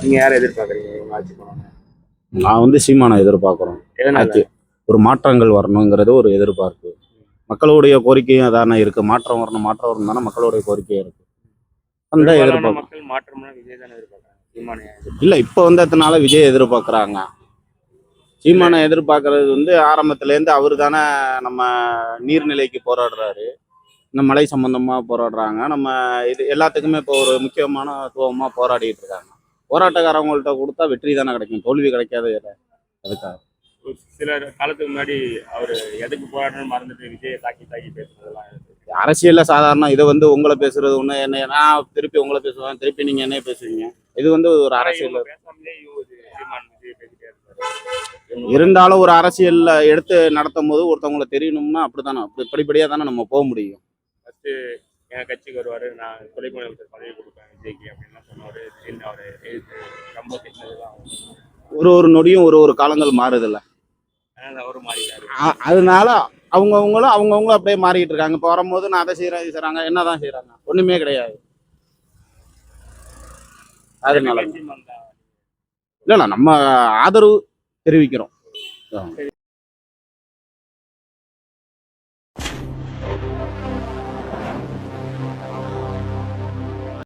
நீங்க யாரை எதிர்பார்க்குறீங்க இவங்க ஆட்சி போனோன்னு? நான் வந்து சீமானை எதிர்பார்க்குறோம். எதனால? ஆட்சி ஒரு மாற்றங்கள் வரணுங்கிறது ஒரு எதிர்பார்ப்பு. மக்களுடைய கோரிக்கையும் அதானே இருக்கு. மாற்றம் வரணும், மாற்றம் வரணும் தானே மக்களுடைய கோரிக்கையும் இருக்கு. அந்த பெரும்பாலான எதிர்பார்ப்பு மக்கள் மாற்றம்னா விஜய் தானே எதிர்பார்க்குறாங்க. சீமானை இல்லை. இப்போ வந்ததுனால விஜய் எதிர்பார்க்குறாங்க. சீமானை எதிர்பார்க்கறது வந்து ஆரம்பத்துலேருந்து அவர் தானே நம்ம நீர்நிலைக்கு போராடுறாரு. இந்த மலை சம்பந்தமா போராடுறாங்க. நம்ம இது எல்லாத்துக்குமே இப்போ ஒரு முக்கியமானத்துவமா போராடிட்டு இருக்காங்க. போராட்டக்காரவங்கள்ட்ட கொடுத்தா வெற்றி தானே கிடைக்கும், தோல்வி கிடைக்காது. அதுக்காக ஒரு சில காலத்துக்கு முன்னாடி அவர் எதுக்கு போராடணும்னு மறந்துட்டு விஜயை தாக்கி தாக்கி பேசுறதெல்லாம் இருக்கு. அரசியல்ல சாதாரண இதை வந்து உங்களை பேசுறது ஒண்ணு, என்ன நான் திருப்பி உங்களை பேசுவேன், திருப்பி நீங்க என்ன பேசுவீங்க. இது வந்து ஒரு ஆனா அரசியல் இவங்க பேசாமலே இவரு சீமான் விஜய் பேசிட்டே இருக்காரு. இருந்தாலும் ஒரு அரசியல்ல எடுத்து நடத்தும் போது ஒருத்தவங்களை தெரியணும்னா அப்படித்தானே, படிப்படியா தானே நம்ம போக முடியும். ஃபர்ஸ்ட் என் கட்சிக்கு வருவாரு, நான் துணை முதலமைச்சர் பதவி கொடுப்பேன் விஜய்க்கு அப்படின்லாம் சொன்னவர். திடீர்னு அவரு ரொம்ப திட்டினதுலாம் ஒரு நொடியும் ஒரு காலங்கள் மாறுதில்ல. அதனால அவரும் மாறிட்டாரு. அதனால அவங்கவுங்களும் அப்படியே மாறிட்டு இருக்காங்க. இப்போ வரும்போது நான் அதை செய்யறேன், இது செய்றாங்க, என்னதான் செய்யறாங்க, ஒண்ணுமே கிடையாது. அதனால கட்சி வந்தா இல்ல நம்ம ஆதரவு தெரிவிக்கிறோம்.